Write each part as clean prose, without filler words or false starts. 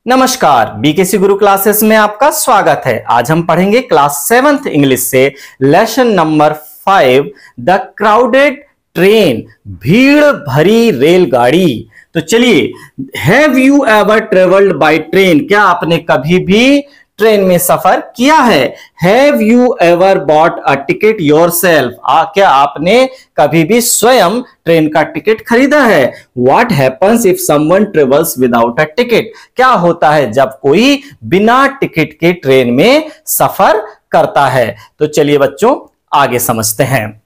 नमस्कार, बीकेसी गुरु क्लासेस में आपका स्वागत है। आज हम पढ़ेंगे क्लास 7th इंग्लिश से lesson number 5 the crowded train, भीड़ भरी रेलगाड़ी। तो चलिए, have you ever travelled by train, क्या आपने कभी भी ट्रेन में सफर किया है? Have you ever bought a ticket yourself, क्या आपने कभी भी स्वयं ट्रेन का टिकट खरीदा है? What happens if someone travels without a ticket, क्या होता है जब कोई बिना टिकट के ट्रेन में सफर करता है? तो चलिए बच्चों, आगे समझते हैं।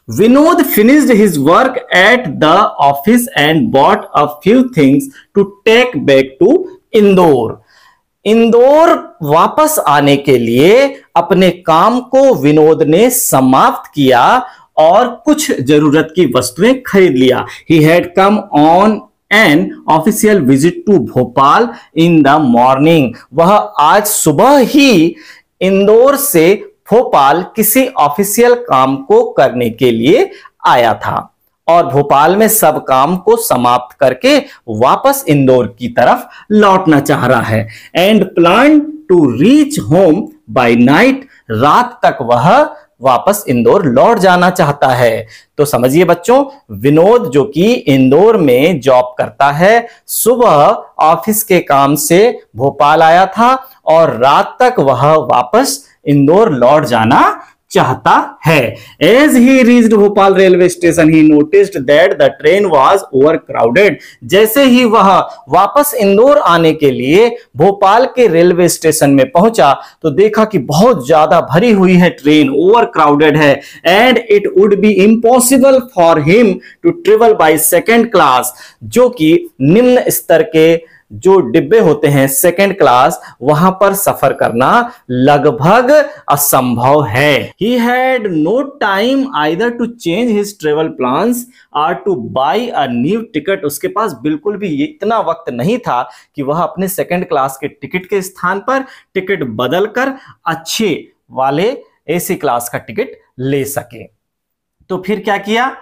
Vinod finished his work at the office and bought a few things to take back to Indore. Indore वापस आने के लिए अपने काम को विनोद ने समाप्त किया और कुछ जरूरत की वस्तुएं खरीद लिया। He had come on an official visit to Bhopal in the morning. वह आज सुबह ही इंदौर से भोपाल किसी ऑफिशियल काम को करने के लिए आया था और भोपाल में सब काम को समाप्त करके वापस इंदौर की तरफ लौटना चाह रहा है। And plan to reach home by night, रात तक वह वापस इंदौर लौट जाना चाहता है। तो समझिए बच्चों, विनोद जो कि इंदौर में जॉब करता है, सुबह ऑफिस के काम से भोपाल आया था और रात तक वह वापस इंदौर लौट जाना चाहता है। As he reached Bhopal railway station, he noticed that the train was overcrowded. जैसे ही वह वापस इंदौर आने के लिए भोपाल के रेलवे स्टेशन में पहुंचा तो देखा कि बहुत ज्यादा भरी हुई है ट्रेन, ओवरक्राउडेड है। And it would be impossible for him to travel by second class, जो कि निम्न स्तर के जो डिब्बे होते हैं सेकेंड क्लास, वहां पर सफर करना लगभग असंभव है। He had no time either to change his travel plans or to buy a new ticket. उसके पास बिल्कुल भी इतना वक्त नहीं था कि वह अपने सेकेंड क्लास के टिकट के स्थान पर टिकट बदलकर अच्छे वाले एसी क्लास का टिकट ले सके। तो फिर क्या किया?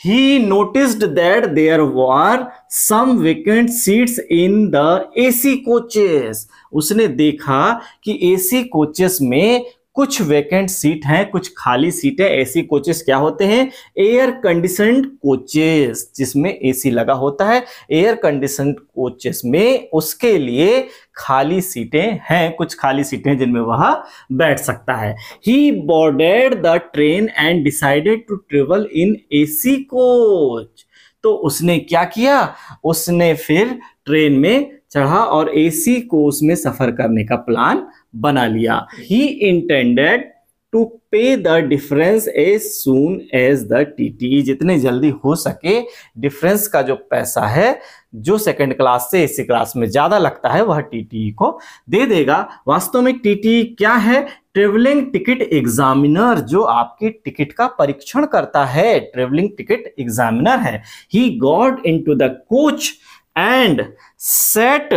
He noticed that there were some vacant seats in the AC coaches. उसने देखा कि AC कोचेस में कुछ वैकेंट सीट हैं, कुछ खाली सीटें। एसी कोचेस क्या होते हैं? एयर कंडीशनड कोचेस, जिसमें एसी लगा होता है। एयर कंडीशनड कोचेस में उसके लिए खाली सीटें हैं, कुछ खाली सीटें जिनमें वह बैठ सकता है। He boarded the train and decided to travel in AC coach. तो उसने क्या किया? उसने फिर ट्रेन में चढ़ा और एसी कोच में सफर करने का प्लान बना लिया। He intended to pay the difference as soon as the TTE, जितने जल्दी हो सके डिफरेंस का जो पैसा है, जो सेकंड क्लास से एसी क्लास में ज्यादा लगता है, वह टीटीई को दे देगा। वास्तव में टीटीई क्या है? ट्रेवलिंग टिकट एग्जामिनर, जो आपके टिकट का परीक्षण करता है, ट्रेवलिंग टिकट एग्जामिनर है। He got into the coach and sat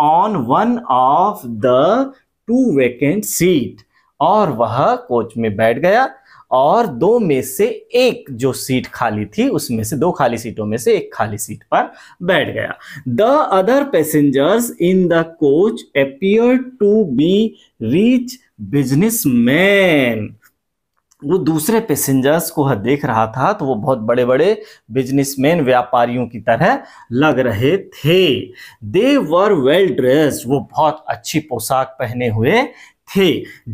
on one of the two vacant seat, और वह कोच में बैठ गया और दो में से एक जो सीट खाली थी, उसमें से दो खाली सीटों में से एक खाली सीट पर बैठ गया। The other passengers in the coach appeared to be rich businessmen. वो दूसरे पैसेंजर्स को देख रहा था तो वो बहुत बड़े बड़े बिजनेसमैन, व्यापारियों की तरह लग रहे थे। They were well dressed, वो बहुत अच्छी पोशाक पहने हुए थे।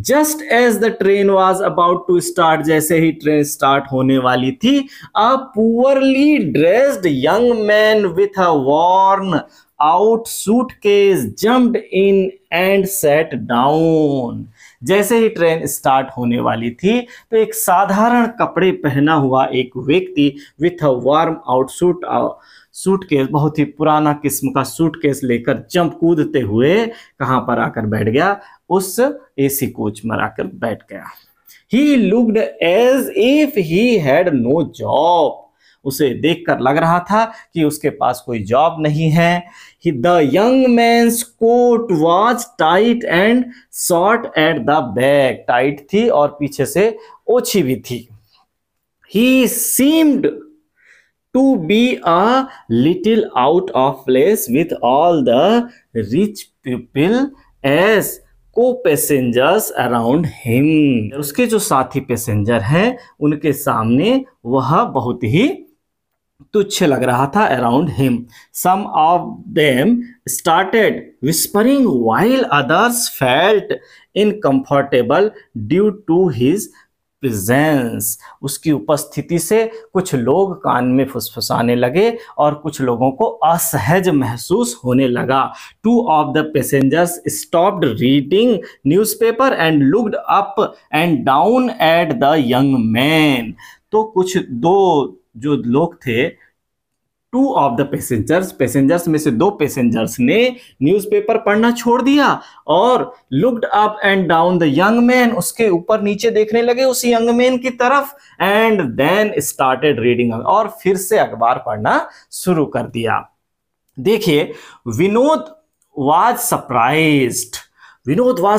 Just as the train was about to start, जैसे ही ट्रेन स्टार्ट होने वाली थी, a poorly dressed young man with a worn out suitcase jumped in and sat down. जैसे ही ट्रेन स्टार्ट होने वाली थी तो एक साधारण कपड़े पहना हुआ एक व्यक्ति with a warm out suitcase, बहुत ही पुराना किस्म का सूटकेस लेकर जंप कूदते हुए कहां पर आकर बैठ गया? उस एसी कोच में आकर बैठ गया। He looked as if he had no job. उसे देखकर लग रहा था कि उसके पास कोई जॉब नहीं है। The young man's coat was tight and short at the back. Tight थी और पीछे से ओछी भी थी। He seemed to be a little out of place with all the rich people as co-passengers around him। उसके जो साथी पैसेंजर हैं उनके सामने वह बहुत ही तुच्छ लग रहा था। Around him some of them started whispering while others felt uncomfortable due to his presence. उसकी उपस्थिति से कुछ लोग कान में फुसफुसाने लगे और कुछ लोगों को असहज महसूस होने लगा। Two of the passengers stopped reading newspaper and looked up and down at the young man. तो कुछ दो जो लोग थे, टू ऑफ द पैसेंजर्स में से दो पैसेंजर्स ने न्यूज़पेपर पढ़ना छोड़ दिया और looked up and down the young man, उसके ऊपर नीचे देखने लगे उस यंग मैन की तरफ। एंड देन स्टार्टेड रीडिंग, और फिर से अखबार पढ़ना शुरू कर दिया। देखिए, Vinod was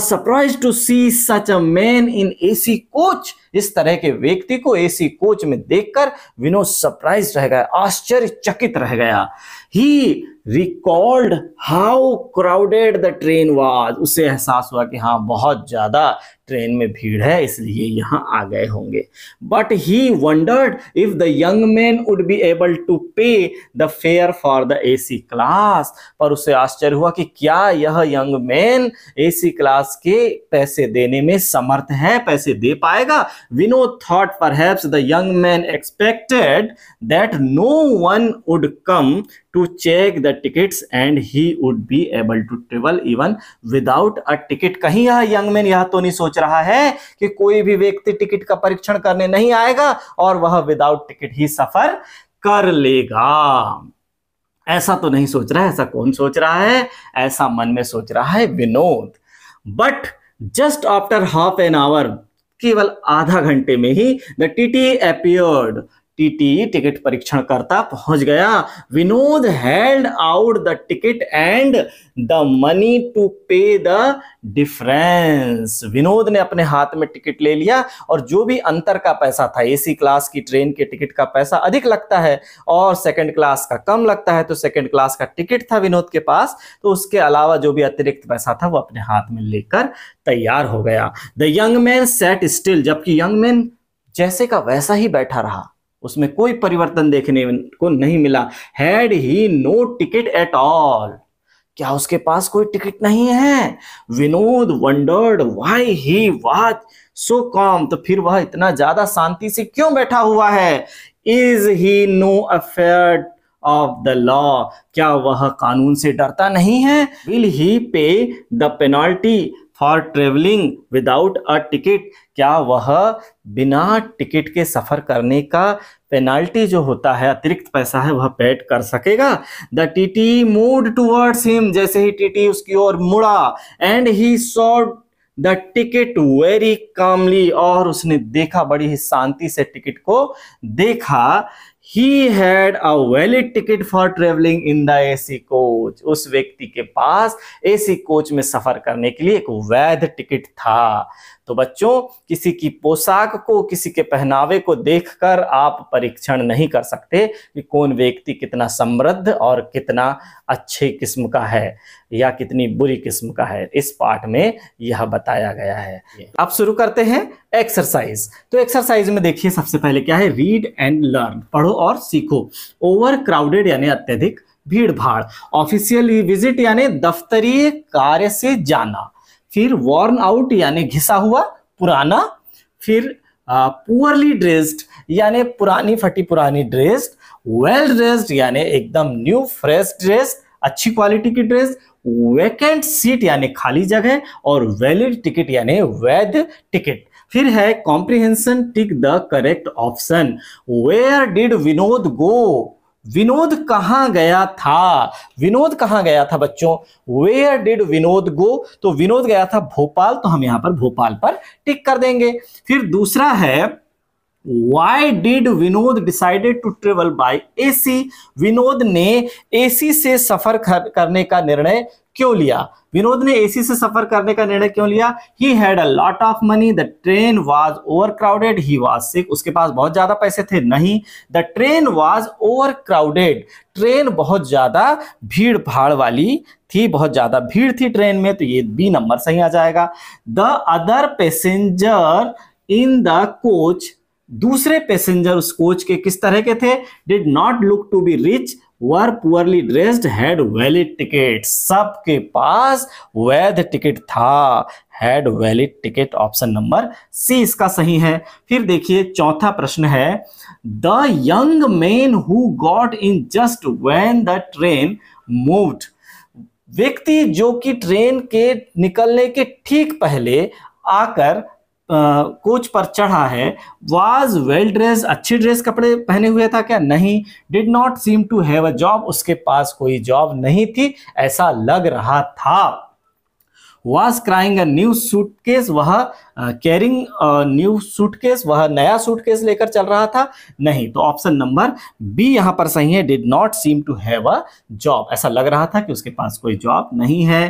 surprised to see such a man in AC coach. इस तरह के व्यक्ति को एसी कोच में देखकर विनोद सरप्राइज रह गया, आश्चर्यचकित रह गया। ही recalled how crowded the train was. उसे एहसास हुआ कि हाँ, बहुत ज्यादा ट्रेन में भीड़ है, इसलिए यहां आ गए होंगे। But he wondered if the young man would be able to pay the fare for the AC class. पर उसे आश्चर्य हुआ कि क्या यह यंग मैन एसी क्लास के पैसे देने में समर्थ है, पैसे दे पाएगा। Vinod thought perhaps the young man expected that no one would come to check the tickets and he would be able to travel even without a ticket। कहीं यह young man यह तो नहीं सोच रहा है कि कोई भी व्यक्ति टिकट का परीक्षण करने नहीं आएगा और वह विदाउट टिकट ही सफर कर लेगा। ऐसा तो नहीं सोच रहा है। ऐसा कौन सोच रहा है? ऐसा मन में सोच रहा है Vinod. But just after half an hour, केवल आधा घंटे में ही the TT appeared. TT ticket परीक्षण करता पहुंच गया। Vinod held out the ticket and the money to pay the difference. Vinod ने अपने हाथ में टिकट ले लिया और जो भी अंतर का पैसा था, एसी क्लास की ट्रेन के टिकट का पैसा अधिक लगता है और सेकंड क्लास का कम लगता है, तो सेकंड क्लास का टिकट था विनोद के पास, तो उसके अलावा जो भी अतिरिक्त पैसा था वो अपने हाथ में लेकर तैयार हो गया। The young man sat still. जबकि यंग मैन जैसे का वैसा ही बैठा रहा, उसमें कोई परिवर्तन देखने को नहीं मिला। Had he no ticket at all. क्या उसके पास कोई टिकट नहीं है? Vinod wondered why he was so calm. तो फिर वह इतना ज्यादा शांति से क्यों बैठा हुआ है? Is he no afraid of the law. क्या वह कानून से डरता नहीं है? विल ही पे the penalty for travelling without a ticket. क्या वह बिना टिकट के सफर करने का पेनाल्टी जो होता है, अतिरिक्त पैसा है, वह पेड कर सकेगा? The TT moved towards him. जैसे ही टीटी उसकी ओर मुड़ा, and he saw the ticket very calmly. और उसने देखा, बड़ी ही शांति से टिकट को देखा। He had a valid ticket for traveling in the AC coach। उस व्यक्ति के पास एसी कोच में सफर करने के लिए एक वैध टिकट था। तो बच्चों, किसी की पोशाक को, किसी के पहनावे को देखकर आप परीक्षण नहीं कर सकते कि कौन व्यक्ति कितना समृद्ध और कितना अच्छे किस्म का है या कितनी बुरी किस्म का है। इस पाठ में यह बताया गया है। अब शुरू करते हैं एक्सरसाइज। तो एक्सरसाइज में देखिए, सबसे पहले क्या है? Read and learn. पढ़ो और सीखो। ओवर क्राउडेड यानी अत्यधिक भीड़ भाड़। ऑफिशियल विजिट यानी दफ्तरी कार्य से जाना। फिर वॉर्न आउट यानी घिसा हुआ, पुराना। फिर पुअरली ड्रेस्ड यानी पुरानी फटी पुरानी ड्रेस्ड। वेल ड्रेस्ड यानी एकदम न्यू फ्रेश ड्रेस, अच्छी क्वालिटी की ड्रेस। वैकेंट सीट यानी खाली जगह। और वैलिड टिकट यानी वैध टिकट। फिर है comprehension, tick the correct option. Where did Vinod go? Vinod कहां गया था? विनोद कहां गया था बच्चों? Where did Vinod go? तो विनोद गया था भोपाल, तो हम यहां पर भोपाल पर टिक कर देंगे। फिर दूसरा है Why did Vinod decided to travel by AC? Vinod ने एसी से सफर करने का निर्णय क्यों लिया? विनोद ने एसी से सफर करने का निर्णय क्यों लिया? He had a lot of money, the train was over crowded, he was sick, उसके पास बहुत ज्यादा पैसे थे? नहीं। The train was over crowded, train बहुत ज्यादा भीड़ भाड़ वाली थी, बहुत ज्यादा भीड़ थी ट्रेन में, तो ये बी नंबर सही आ जाएगा। The other passenger in the coach, दूसरे पैसेंजर उस कोच के किस तरह के थे? Did not look to be rich, were poorly dressed, had valid ticket, सबके पास वैध टिकट था, had valid ticket, option number C इसका सही है। फिर देखिए चौथा प्रश्न है, the young man who got in just when the train moved, व्यक्ति जो कि ट्रेन के निकलने के ठीक पहले आकर कोच पर चढ़ा है, वाज वेल ड्रेस, अच्छी ड्रेस कपड़े पहने हुए था क्या? नहीं। Did not seem to have a job, उसके पास कोई जॉब नहीं थी ऐसा लग रहा था। Was crying a new suitcase, वह कैरिंग न्यू सूटकेस, वह नया सूटकेस लेकर चल रहा था? नहीं। तो ऑप्शन नंबर बी यहां पर सही है, did not seem to have a job, ऐसा लग रहा था कि उसके पास कोई जॉब नहीं है।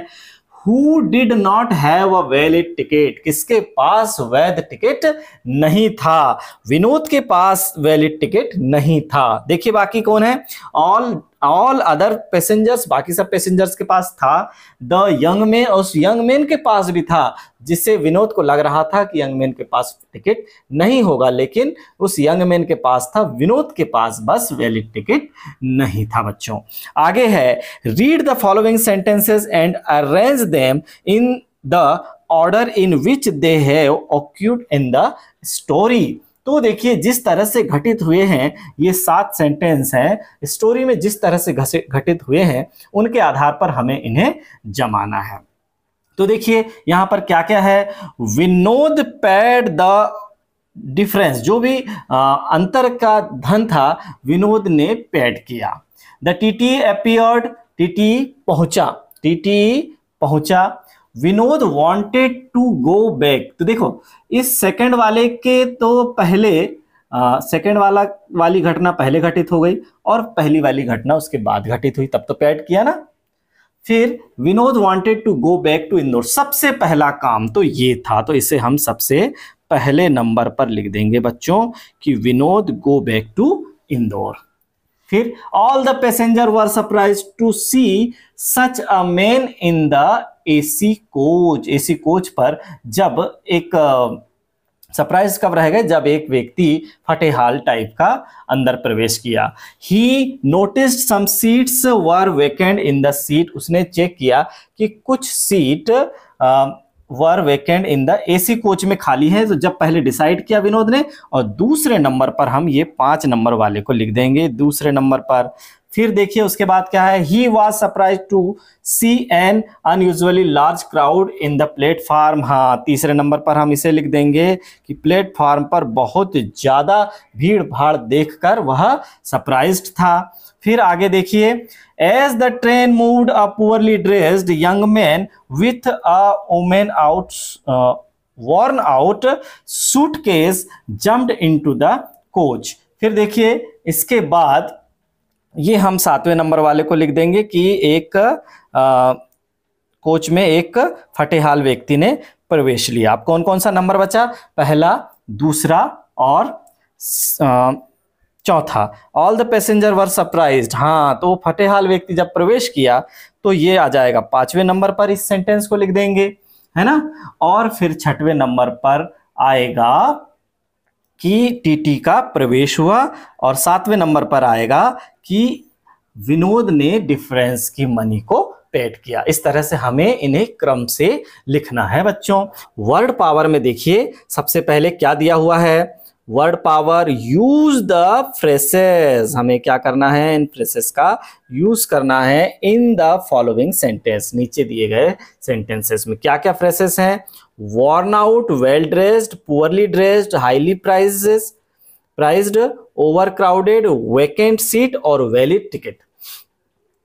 Who did not have a valid ticket, किसके पास वैध टिकट नहीं था? विनोद के पास वैलिड टिकट नहीं था। देखिए बाकी कौन है? ऑल अदर पैसेंजर्स, बाकी सब पैसेंजर्स के पास था। द यंग मैन, उस यंग मैन के पास भी था, जिससे विनोद को लग रहा था कि यंग मैन के पास टिकट नहीं होगा, लेकिन उस यंग मैन के पास था, विनोद के पास बस वैलिड टिकट नहीं था। बच्चों आगे है, read the following sentences and arrange them in the order in which they have occurred in the story. तो देखिए जिस तरह से घटित हुए हैं ये 7 सेंटेंस हैं, स्टोरी में जिस तरह से घटित हुए हैं उनके आधार पर हमें इन्हें जमाना है। तो देखिए यहां पर क्या क्या है, विनोद पेड द डिफरेंस, जो भी अंतर का धन था विनोद ने पेड किया। द टीटी अपीयर्ड, टीटी पहुंचा। Vinod wanted to go back, तो देखो इस सेकंड वाले के तो पहले सेकंड वाली घटना पहले घटित हो गई और पहली वाली घटना उसके बाद घटित हुई, तब तो पैड किया ना। फिर Vinod wanted to go back to Indore, सबसे पहला काम तो ये था, तो इसे हम सबसे पहले नंबर पर लिख देंगे बच्चों कि Vinod go back to Indore. फिर all the passenger were surprise to see such a man in the AC coach, AC coach पर जब एक सरप्राइज कब रहेगा? जब एक व्यक्ति फटेहाल टाइप का अंदर प्रवेश किया। He noticed some seats were vacant in the seat, उसने चेक किया कि कुछ seat were vacant in the AC coach में खाली है, तो जब पहले डिसाइड किया विनोद ने, और दूसरे नंबर पर हम ये 5 नंबर वाले को लिख देंगे दूसरे नंबर पर। फिर देखिए उसके बाद क्या है, he was surprise to see an unusually large crowd in the platform, हाँ तीसरे नंबर पर हम इसे लिख देंगे कि प्लेटफॉर्म पर बहुत ज्यादा भीड़ भाड़ देखकर वह सरप्राइज्ड था। फिर आगे देखिए, as the train moved a poorly dressed young man with a woman out worn out suitcase jumped into the coach। फिर देखिए इसके बाद ये हम 7वें नंबर वाले को लिख देंगे कि एक कोच में एक फटेहाल व्यक्ति ने प्रवेश लिया। अब कौन कौन सा नंबर बचा? पहला, दूसरा और चौथा। All the passenger were surprised, हाँ तो फटेहाल व्यक्ति जब प्रवेश किया तो ये आ जाएगा 5वें नंबर पर, इस सेंटेंस को लिख देंगे, है ना। और फिर 6वें नंबर पर आएगा कि टीटी का प्रवेश हुआ, और 7वें नंबर पर आएगा कि विनोद ने डिफरेंस की मनी को पेड किया। इस तरह से हमें इन्हें क्रम से लिखना है बच्चों। वर्ड पावर में देखिए सबसे पहले क्या दिया हुआ है, word power, use the phrases, हमें क्या करना है, इन फ्रेसेस का यूज करना है इन द फॉलोइंग सेंटेंस। नीचे दिए गए सेंटेंसेस में क्या क्या फ्रेसेस हैं, worn out, well dressed, poorly dressed, highly priced, overcrowded, vacant seat और valid ticket,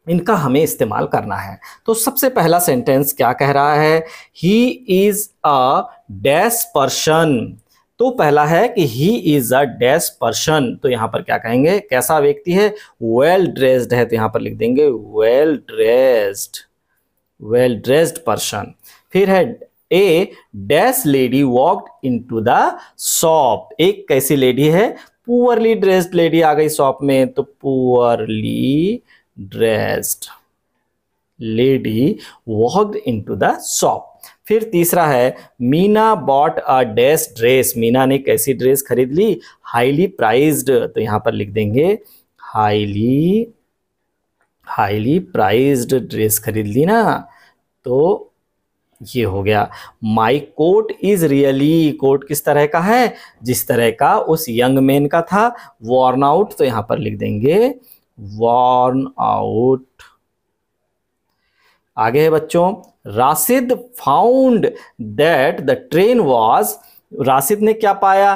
इनका हमें इस्तेमाल करना है। तो सबसे पहला सेंटेंस क्या कह रहा है, he is a dash person, तो पहला है कि he is a dash person, तो यहां पर क्या कहेंगे, कैसा व्यक्ति है, well dressed है, तो यहां पर लिख देंगे well dressed, well dressed person. फिर है a dash lady walked into the shop. एक कैसी लेडी है, पुअरली ड्रेस्ड लेडी आ गई शॉप में, तो poorly dressed lady walked into the shop. फिर तीसरा है Meena bought a dash dress. Meena ने कैसी ड्रेस खरीद ली, हाईली प्राइज्ड, तो यहां पर लिख देंगे हाईली प्राइज्ड ड्रेस खरीद ली ना, तो ये हो गया। माई कोट इज रियली, कोट किस तरह का है, जिस तरह का उस यंग मैन का था। वॉर्न आउट, तो यहां पर लिख देंगे वॉर्न आउट। आगे है बच्चों, Rashid found that the train was, Rashid ने क्या पाया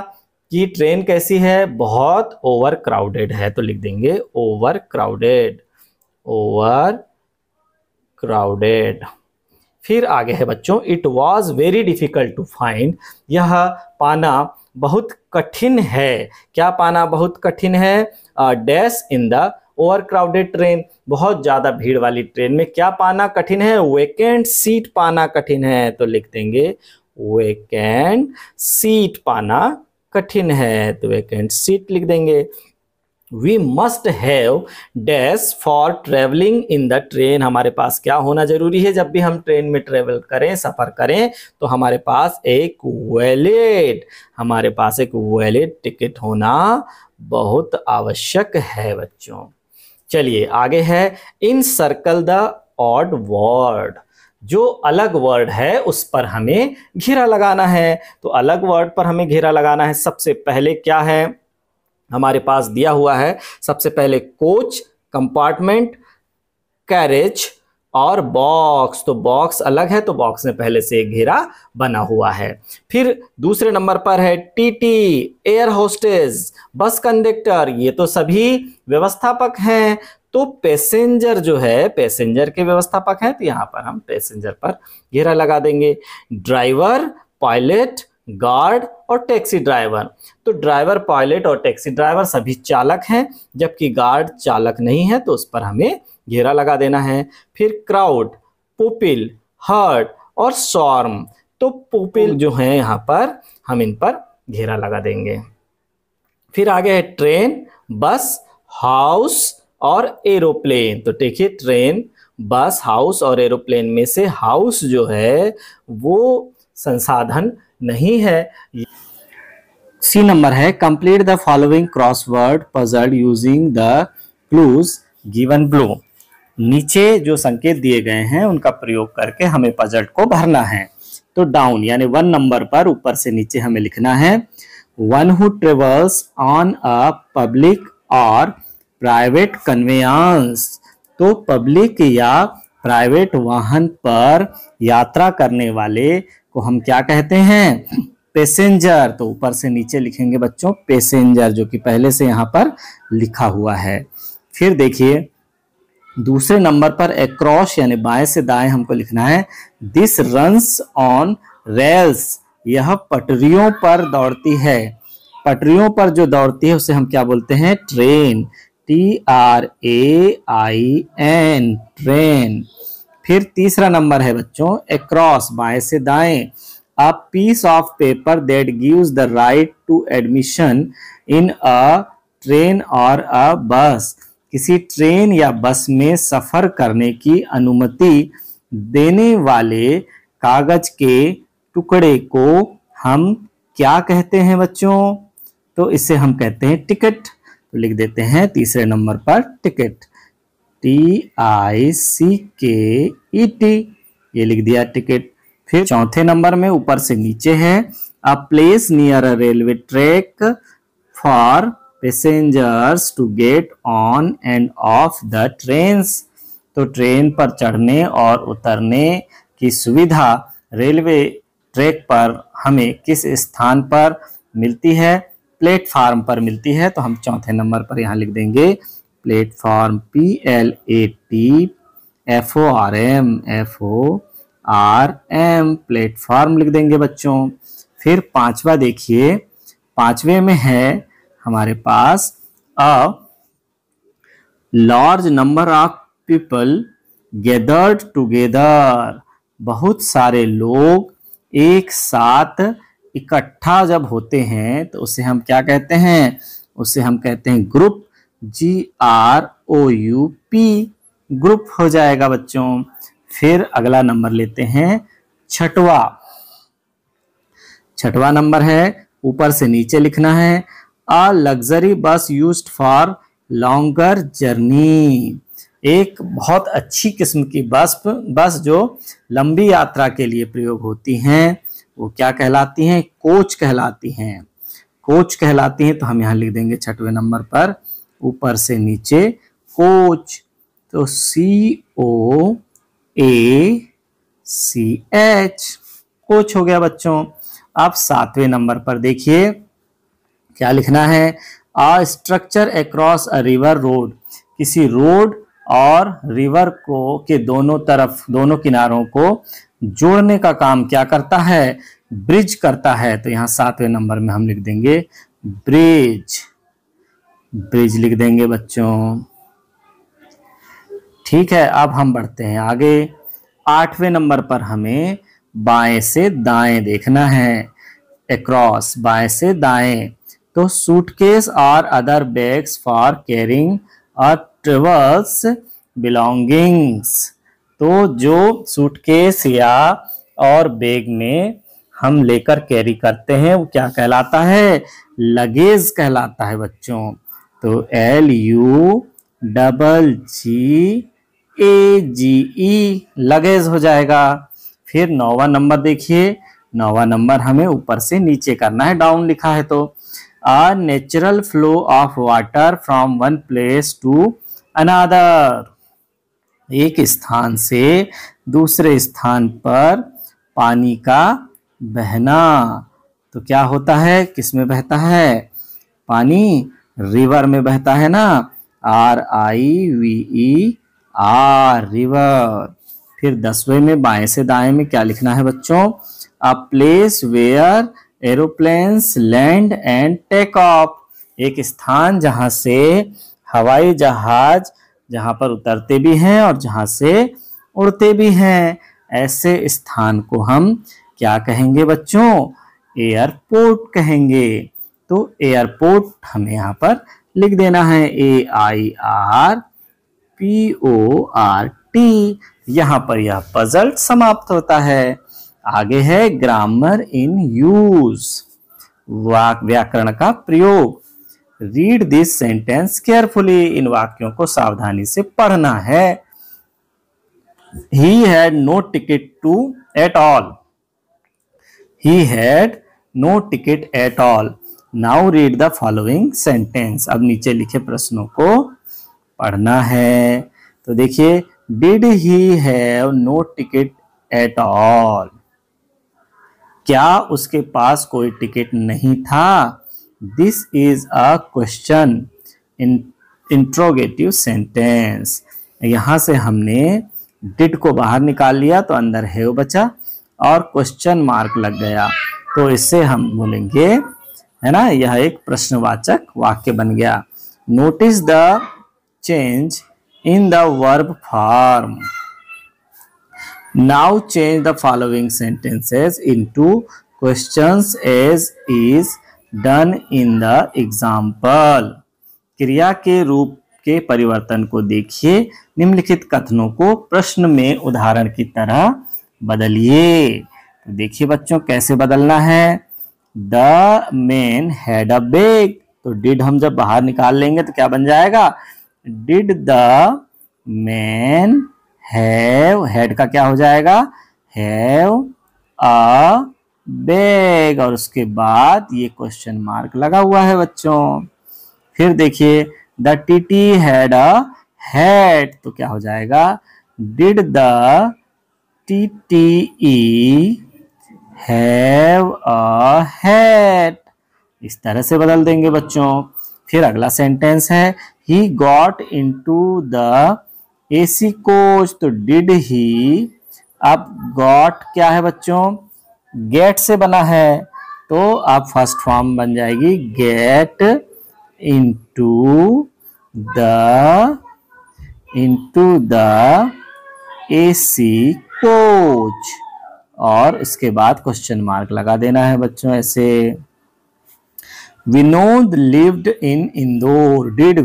कि ट्रेन कैसी है, बहुत ओवर क्राउडेड है, तो लिख देंगे ओवर क्राउडेड, ओवर क्राउडेड। फिर आगे है बच्चों, it was very difficult to find, यह पाना बहुत कठिन है। क्या पाना बहुत कठिन है, dash in the over crowded train, बहुत ज्यादा भीड़ वाली ट्रेन में क्या पाना कठिन है, वेकेंट सीट पाना कठिन है, तो लिख देंगे वेकेंट सीट पाना कठिन है, तो वेकेंट सीट लिख देंगे। We must have dash for travelling in the train, हमारे पास क्या होना जरूरी है, जब भी हम ट्रेन में ट्रेवल करें, सफर करें, तो हमारे पास एक वैलिड टिकट होना बहुत आवश्यक है बच्चों। चलिए आगे है, इन सर्कल द ऑड वर्ड, जो अलग वर्ड है उस पर हमें घेरा लगाना है, तो अलग वर्ड पर हमें घेरा लगाना है। सबसे पहले क्या है हमारे पास दिया हुआ है, सबसे पहले कोच, कंपार्टमेंट, कैरेज और बॉक्स, तो बॉक्स अलग है, तो बॉक्स में पहले से एक घेरा बना हुआ है। फिर दूसरे नंबर पर है TT, air hostess, bus conductor, ये तो सभी व्यवस्थापक हैं, तो पैसेंजर जो है, पैसेंजर के व्यवस्थापक हैं, तो यहां पर हम पैसेंजर पर घेरा लगा देंगे। ड्राइवर, पायलट, गार्ड और टैक्सी ड्राइवर, तो ड्राइवर, पायलट और टैक्सी ड्राइवर सभी चालक हैं, जबकि गार्ड चालक नहीं है, तो उस पर हमें घेरा लगा देना है। फिर क्राउड, पुपिल, हर्ड और शॉर्म, तो पुपिल जो है यहां पर हम इन पर घेरा लगा देंगे। फिर आगे है ट्रेन, बस, हाउस और एरोप्लेन, तो देखिए ट्रेन, बस, हाउस और एरोप्लेन में से हाउस जो है वो संसाधन नहीं है। सी नंबर है, complete the following crossword puzzle using the clues given below. नीचे जो संकेत दिए गए हैं उनका प्रयोग करके हमें पजल को भरना है। तो डाउन यानी 1 नंबर पर ऊपर से नीचे हमें लिखना है, one who travels on a public और प्राइवेट कन्वेयांस, तो पब्लिक या प्राइवेट वाहन पर यात्रा करने वाले को हम क्या कहते हैं, पैसेंजर। तो ऊपर से नीचे लिखेंगे बच्चों पैसेंजर, जो कि पहले से यहाँ पर लिखा हुआ है। फिर देखिए दूसरे नंबर पर अक्रॉस यानी बाएं से दाएं हमको लिखना है, दिस रन्स ऑन रेल्स, यह पटरियों पर दौड़ती है। पटरियों पर जो दौड़ती है उसे हम क्या बोलते हैं, ट्रेन, TRAIN, ट्रेन। फिर तीसरा नंबर है बच्चों अक्रॉस, बाएं से दाएं, a piece of paper that gives the right to admission in a train और अ बस, किसी ट्रेन या बस में सफर करने की अनुमति देने वाले कागज के टुकड़े को हम क्या कहते हैं बच्चों, तो इसे हम कहते हैं टिकट। तो लिख देते हैं तीसरे नंबर पर टिकट, TICKET, ये लिख दिया टिकट। फिर चौथे नंबर में ऊपर से नीचे है, a place near a railway track for passengers to get on and off the trains, तो ट्रेन पर चढ़ने और उतरने की सुविधा रेलवे ट्रैक पर हमें किस स्थान पर मिलती है, प्लेटफार्म पर मिलती है। तो हम चौथे नंबर पर यहाँ लिख देंगे प्लेटफॉर्म, PLATFORM, प्लेटफॉर्म लिख देंगे बच्चों। फिर पांचवा देखिए, पांचवे में है हमारे पास, a large number of people gathered together, बहुत सारे लोग एक साथ इकट्ठा जब होते हैं तो उसे हम क्या कहते हैं, उसे हम कहते हैं ग्रुप, GROUP, ग्रुप हो जाएगा बच्चों। फिर अगला नंबर लेते हैं छठवा। छठवा नंबर है, ऊपर से नीचे लिखना है, a luxury bus used for longer journey, एक बहुत अच्छी किस्म की बस जो लंबी यात्रा के लिए प्रयोग होती हैं, वो क्या कहलाती हैं, कोच कहलाती हैं। कोच कहलाती हैं, तो हम यहाँ लिख देंगे छठवें नंबर पर ऊपर से नीचे कोच, तो COACH, कोच हो गया बच्चों। अब सातवें नंबर पर देखिए क्या लिखना है, a structure across a river road, किसी रोड और रिवर को के दोनों तरफ, दोनों किनारों को जोड़ने का काम क्या करता है, ब्रिज करता है। तो यहाँ सातवें नंबर में हम लिख देंगे ब्रिज, ब्रिज लिख देंगे बच्चों। ठीक है, अब हम बढ़ते हैं आगे। आठवें नंबर पर हमें बाएं से दाएं देखना है, अक्रॉस, बाएं से दाएं। तो सूटकेस और अदर बैग्स फॉर कैरिंग और ट्रेवल्स बिलोंगिंग्स, तो जो सूटकेस या और बैग में हम लेकर कैरी करते हैं वो क्या कहलाता है, लगेज कहलाता है बच्चों। तो LUGGE, लगेज हो जाएगा। फिर नौवां नंबर देखिए, नौवां नंबर हमें ऊपर से नीचे करना है, डाउन लिखा है तो A natural flow of water from one place to another, एक स्थान से दूसरे स्थान पर पानी का बहना। तो क्या होता है, किस में बहता है, पानी रिवर में बहता है ना, RIVER, रिवर। फिर 10वें में बाएं से दाएं में क्या लिखना है बच्चों, a place where aeroplanes land and take off, एक स्थान जहां से हवाई जहाज जहां पर उतरते भी हैं और जहां से उड़ते भी हैं, ऐसे स्थान को हम क्या कहेंगे बच्चों, एयरपोर्ट कहेंगे। तो एयरपोर्ट हमें यहाँ पर लिख देना है, AIRPORT। यहाँ पर यह पजल समाप्त होता है। आगे है ग्रामर इन यूज, व्याकरण का प्रयोग। रीड दिस सेंटेंस केयरफुली, इन वाक्यों को सावधानी से पढ़ना है। He had no ticket to at all. He had no ticket at all. Now read the following sentence. अब नीचे लिखे प्रश्नों को पढ़ना है। तो देखिए, did he have no ticket at all? क्या उसके पास कोई टिकट नहीं था? This is a question, interrogative sentence. यहां से हमने डिड को बाहर निकाल लिया तो अंदर हैव बचा और क्वेश्चन मार्क लग गया, तो इससे हम बोलेंगे, है ना, यह एक प्रश्नवाचक वाक्य बन गया। Notice the change in the verb form. Now change the following sentences into questions as is done in the example. क्रिया के रूप के परिवर्तन को देखिए, निम्नलिखित कथनों को प्रश्न में उदाहरण की तरह बदलिए। तो देखिए बच्चों कैसे बदलना है। The man had a bag, तो did हम जब बाहर निकाल लेंगे तो क्या बन जाएगा, did the man have, head का क्या हो जाएगा, have a bag, और उसके बाद ये क्वेश्चन मार्क लगा हुआ है बच्चों। फिर देखिए the TT had a hat, तो क्या हो जाएगा, did the TT have a hat, इस तरह से बदल देंगे बच्चों। फिर अगला सेंटेंस है, he got into the AC coach, तो डिड ही, अब गॉट क्या है बच्चों, गेट से बना है, तो अब फर्स्ट फॉर्म बन जाएगी get into the AC coach, और इसके बाद क्वेश्चन मार्क लगा देना है बच्चों ऐसे। Vinod lived in Indore, did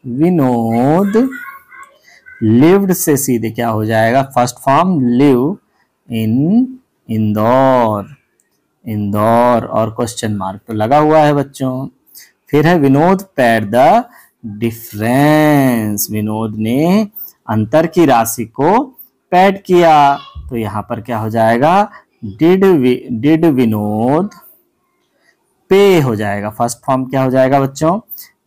Vinod lived से सीधे क्या हो जाएगा, first form live in Indore और क्वेश्चन मार्क तो लगा हुआ है बच्चों। फिर है Vinod paid the difference, Vinod ने अंतर की राशि को पैड किया, तो यहां पर क्या हो जाएगा, डिड विनोद पे हो जाएगा, फर्स्ट फॉर्म क्या हो जाएगा बच्चों,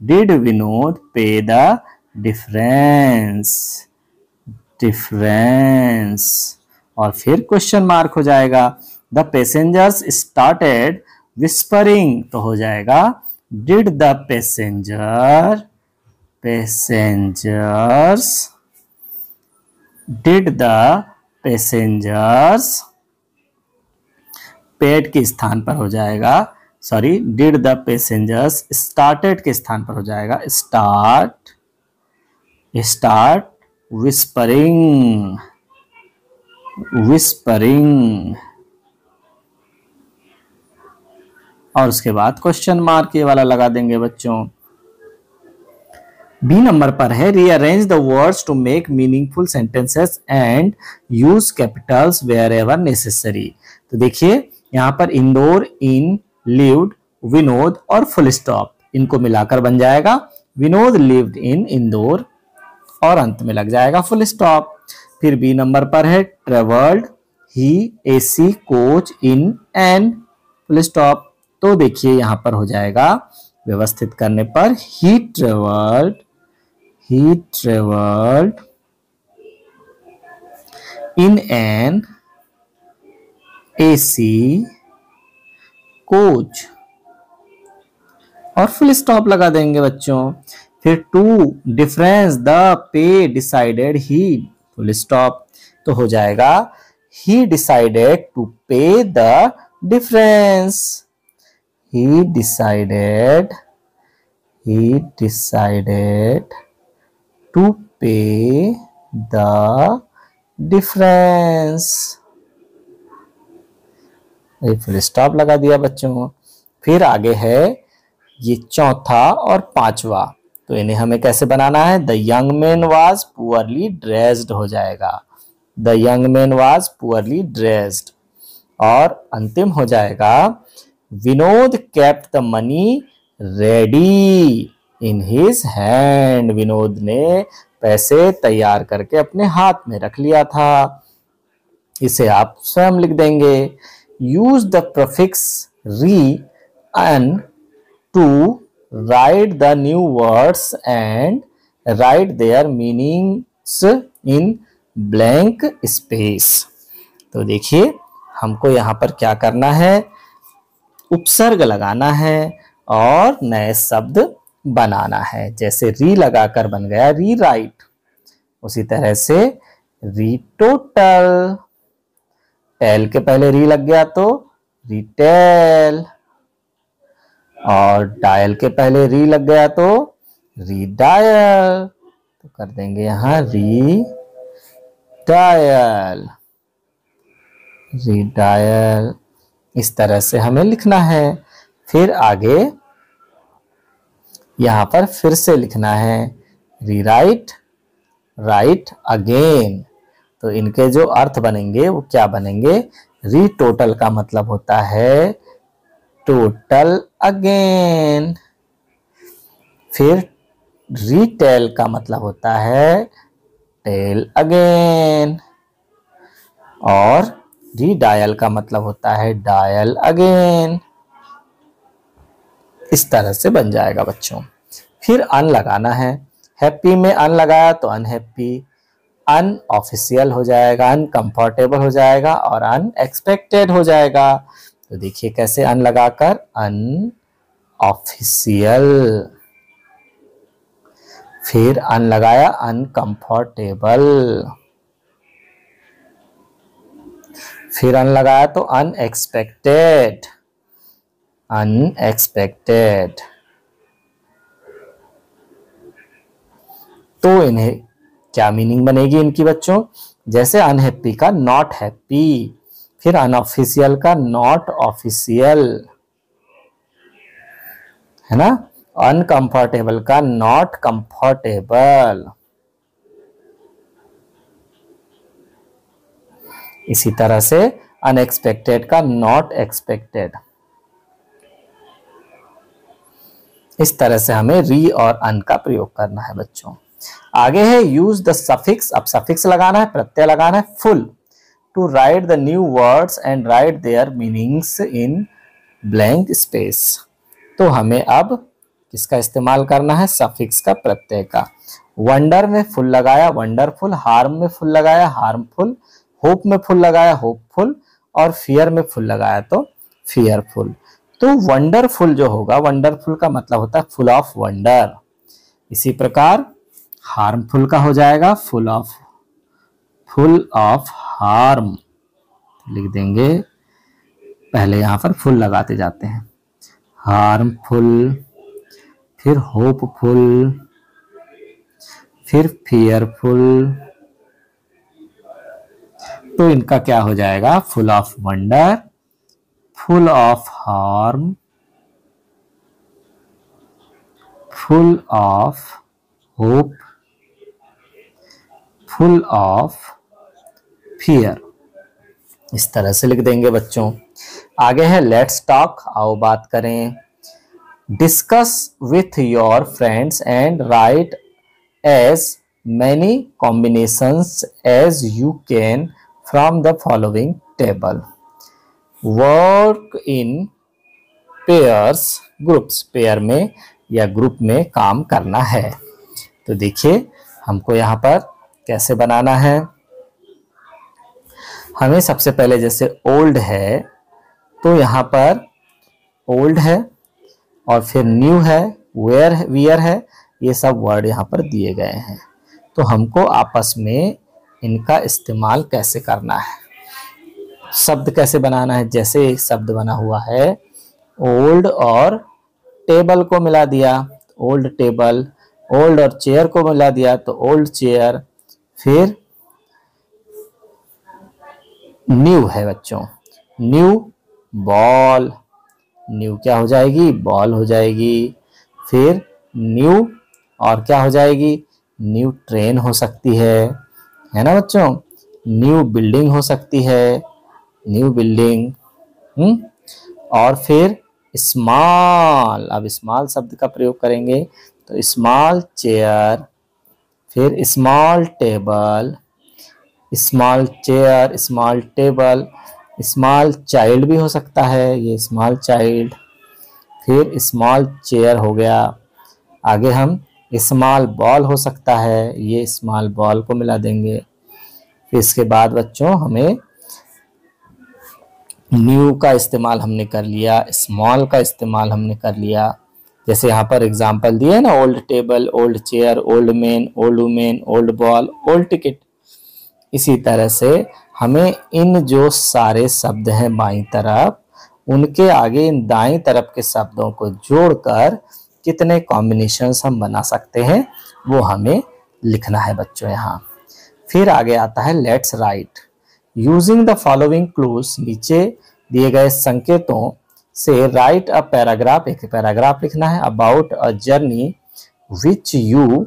डिड विनोद पे द डिफरेंस, और फिर क्वेश्चन मार्क हो जाएगा। द पैसेंजर्स स्टार्टेड विस्परिंग, तो हो जाएगा डिड द पैसेंजर्स पेड के स्थान पर हो जाएगा, sorry, did the passengers started के स्थान पर हो जाएगा स्टार्ट विस्परिंग, और उसके बाद क्वेश्चन मार्क ये वाला लगा देंगे बच्चों। बी नंबर पर है rearrange the words to make meaningful sentences and use capitals wherever necessary. तो देखिए यहां पर इंदौर, इन, लिव्ड, विनोद और फुल स्टॉप, इनको मिलाकर बन जाएगा विनोद लिव्ड इन इंदौर, और अंत में लग जाएगा फुल स्टॉप। फिर बी नंबर पर है travelled he AC coach in and full stop, तो देखिए यहां पर हो जाएगा व्यवस्थित करने पर he travelled in an AC coach, और फुल स्टॉप लगा देंगे बच्चों। फिर to difference the pay decided he, full stop, तो हो जाएगा he decided to pay the difference, he decided to pay the difference, full stop लगा दिया बच्चों। फिर आगे है ये चौथा और पांचवा, तो इन्हें हमें कैसे बनाना है, the young man was poorly dressed हो जाएगा, the young man was poorly dressed, और अंतिम हो जाएगा Vinod kept the money ready in his hand, Vinod ने पैसे तैयार करके अपने हाथ में रख लिया था। इसे आप स्वयं लिख देंगे। Use the prefix re en to write the new words and write their meanings in blank space. तो देखिए हमको यहां पर क्या करना है, उपसर्ग लगाना है और नए शब्द बनाना है। जैसे री लगाकर बन गया री राइट, उसी तरह से री टोटल, टेल के पहले री लग गया तो रिटेल, और डायल के पहले री लग गया तो री डायल, तो कर देंगे यहां री डायल, री डायल। इस तरह से हमें लिखना है। फिर आगे यहां पर फिर से लिखना है रीराइट, राइट अगेन। तो इनके जो अर्थ बनेंगे वो क्या बनेंगे, री टोटल का मतलब होता है टोटल अगेन, फिर रीटेल का मतलब होता है टेल अगेन, और रीडायल का मतलब होता है डायल अगेन। इस तरह से बन जाएगा बच्चों। फिर अन लगाना है, हैप्पी में अन लगाया तो अनहैप्पी, अनऑफिशियल हो जाएगा, अनकंफर्टेबल हो जाएगा और अनएक्सपेक्टेड हो जाएगा। तो देखिए कैसे अन लगाकर, अनऑफिशियल, फिर अन लगाया अनकंफर्टेबल, फिर अन लगाया तो अनएक्सपेक्टेड, तो इन्हें क्या मीनिंग बनेगी इनकी बच्चों? जैसे अनहैप्पी का नॉट हैप्पी, फिर अनऑफिशियल का नॉट ऑफिशियल, है ना। अनकंफर्टेबल का नॉट कंफर्टेबल। इसी तरह से अनएक्सपेक्टेड का नॉट एक्सपेक्टेड। इस तरह से हमें री और अन का प्रयोग करना है बच्चों। आगे है यूज द सफिक्स। अब सफिक्स लगाना है, प्रत्यय लगाना है full to write the new words and write their meanings in blank space. तो हमें अब किसका इस्तेमाल करना है? सफिक्स का, प्रत्यय का। वंडर में फुल लगाया वंडरफुल, हार्म में फुल लगाया हार्मफुल, होप में फुल लगाया होपफुल, और फियर में फुल लगाया तो फियरफुल। तो वंडरफुल जो होगा, वंडरफुल का मतलब होता है फुल ऑफ वंडर। इसी प्रकार हार्मफुल का हो जाएगा फुल ऑफ हार्म। लिख देंगे, पहले यहां पर फुल लगाते जाते हैं। हार्मफुल, फिर होपफुल, फिर फियरफुल। तो इनका क्या हो जाएगा? Full of wonder, full of harm, full of hope, full of fear. इस तरह से लिख देंगे बच्चों। आगे है लेट्स टॉक। आओ बात करें। Discuss with your friends and write as many combinations as you can from the following table. Work in pairs, groups, pair में या ग्रुप में काम करना है। तो देखिए हमको यहाँ पर कैसे बनाना है। हमें सबसे पहले जैसे ओल्ड है तो यहाँ पर ओल्ड है, और फिर न्यू है, वियर है, ये सब वर्ड यहाँ पर दिए गए हैं। तो हमको आपस में इनका इस्तेमाल कैसे करना है, शब्द कैसे बनाना है। जैसे एक शब्द बना हुआ है ओल्ड और टेबल को मिला दिया, ओल्ड टेबल, ओल्ड और चेयर को मिला दिया तो ओल्ड चेयर। फिर न्यू है बच्चों, न्यू बॉल, न्यू क्या हो जाएगी? बॉल हो जाएगी। फिर न्यू और क्या हो जाएगी? न्यू ट्रेन हो सकती है ना बच्चों। न्यू बिल्डिंग हो सकती है, न्यू बिल्डिंग। और फिर स्मॉल, अब स्मॉल शब्द का प्रयोग करेंगे तो स्मॉल चेयर, फिर small table, small chair, small table. Small child भी हो सकता है, ये स्मॉल चाइल्ड। फिर स्मॉल चेयर हो गया। आगे हम स्मॉल बॉल हो सकता है, ये स्मॉल बॉल को मिला देंगे। फिर इसके बाद बच्चों हमें न्यू का इस्तेमाल हमने कर लिया, स्मॉल का इस्तेमाल हमने कर लिया। जैसे यहाँ पर एग्जांपल दिए ना, old table, old chair, old man, old women, old ball, old ticket. इसी तरह से हमें इन जो सारे शब्द हैं बाईं तरफ, उनके आगे इन दाईं तरफ के शब्दों को जोड़कर कितने कॉम्बिनेशंस हम बना सकते हैं वो हमें लिखना है बच्चों यहाँ। फिर आगे आता है let's write. Using the following clues, नीचे दिए गए संकेतों से राइट अ पैराग्राफ, एक पैराग्राफ लिखना है about a journey which you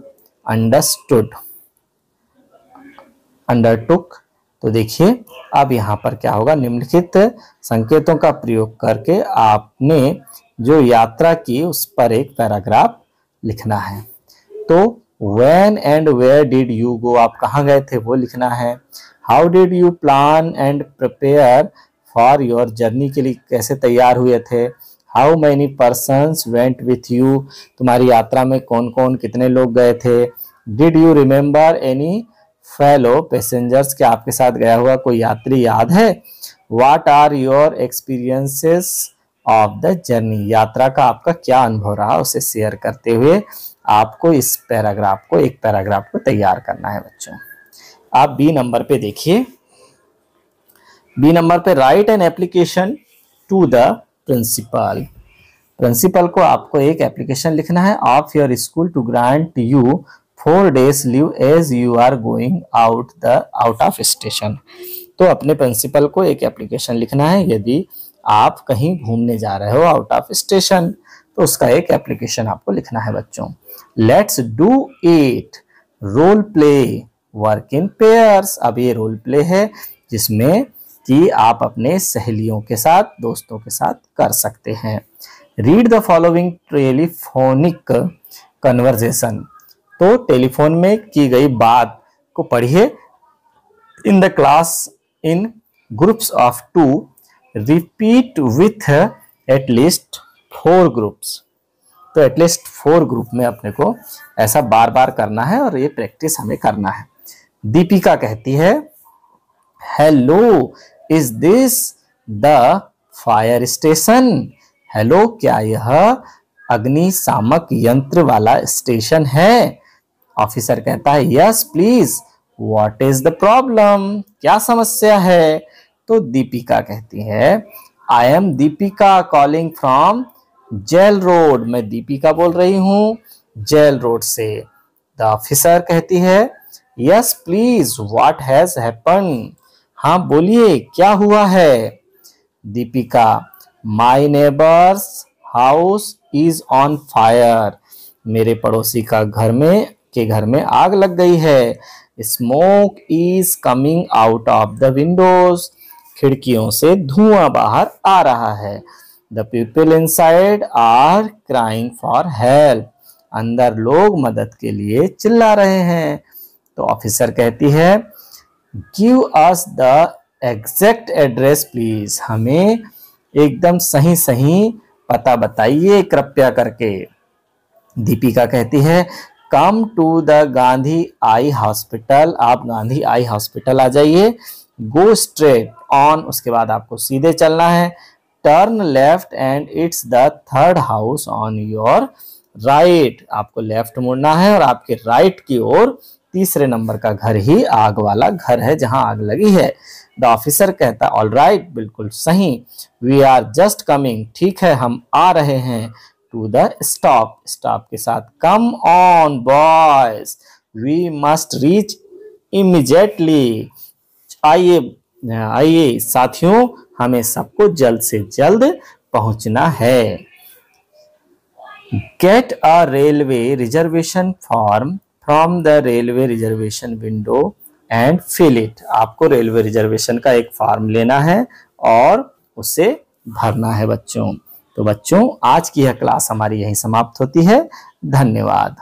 undertook. तो देखिए अब यहाँ पर क्या होगा, निम्नलिखित संकेतों का प्रयोग करके आपने जो यात्रा की उस पर एक पैराग्राफ लिखना है। तो when and where did you go, आप कहाँ गए थे वो लिखना है। How did you plan and prepare for your journey, के लिए कैसे तैयार हुए थे। How many persons went with you, तुम्हारी यात्रा में कौन कौन कितने लोग गए थे। Did you remember any fellow passengers, क्या आपके साथ गया हुआ कोई यात्री याद है। What are your experiences of the journey, यात्रा का आपका क्या अनुभव रहा, उसे शेयर करते हुए आपको इस पैराग्राफ को, एक पैराग्राफ को तैयार करना है बच्चों। आप बी नंबर पे देखिए, बी नंबर पे write an application to the principal. Principal को आपको एक एप्लीकेशन लिखना है of your school to grant you 4 days leave as you are going out of station। तो अपने प्रिंसिपल को एक एप्लीकेशन लिखना है यदि आप कहीं घूमने जा रहे हो आउट ऑफ स्टेशन, तो उसका एक एप्लीकेशन आपको लिखना है बच्चों। Let's do it role play work in pairs. अब ये रोल प्ले है जिसमें कि आप अपने सहेलियों के साथ, दोस्तों के साथ कर सकते हैं। Read the following telephonic conversation. तो टेलीफोन में की गई बात को पढ़िए। In the class in groups of 2, repeat with at least 4 groups. तो एटलीस्ट 4 ग्रुप में अपने को ऐसा बार बार करना है और ये प्रैक्टिस हमें करना है। दीपिका कहती है, hello, is this the fire station? Hello, क्या यह अग्निशामक यंत्र वाला स्टेशन है? ऑफिसर कहता है, yes please, what is the problem? क्या समस्या है? तो दीपिका कहती है, I am Deepika calling from jail road. मैं दीपिका बोल रही हूँ जेल रोड से। द ऑफिसर कहती है, yes please, what has happen? हाँ बोलिए, क्या हुआ है? Deepika, my neighbours house is on fire. मेरे पड़ोसी का घर में आग लग गई है। Smoke is coming out of the windows. खिड़कियों से धुआं बाहर आ रहा है। The people inside are crying for help. अंदर लोग मदद के लिए चिल्ला रहे हैं। तो ऑफिसर कहती है, give us the exact address please. हमें एकदम सही पता बताइए कृपया करके। दीपिका कहती है, come to the Gandhi eye hospital. आप गांधी आई हॉस्पिटल आ जाइए। गो स्ट्रेट ऑन, उसके बाद आपको सीधे चलना है। Turn left and it's the third house on your right. आपको लेफ्ट मुड़ना है और आपके राइट की ओर 3 नंबर का घर ही आग वाला घर है जहां आग लगी है। द ऑफिसर कहता, ऑल राइट, बिल्कुल सही। वी आर जस्ट कमिंग, ठीक है हम आ रहे हैं। टू द स्टॉप, स्टॉप के साथ come on boys, we must reach immediately. आइए साथियों, हमें सबको जल्द से जल्द पहुंचना है। Get a railway reservation form from the railway reservation window and fill it. आपको रेलवे रिजर्वेशन का एक फॉर्म लेना है और उसे भरना है बच्चों। तो बच्चों, आज की यह क्लास हमारी यहीं समाप्त होती है। धन्यवाद।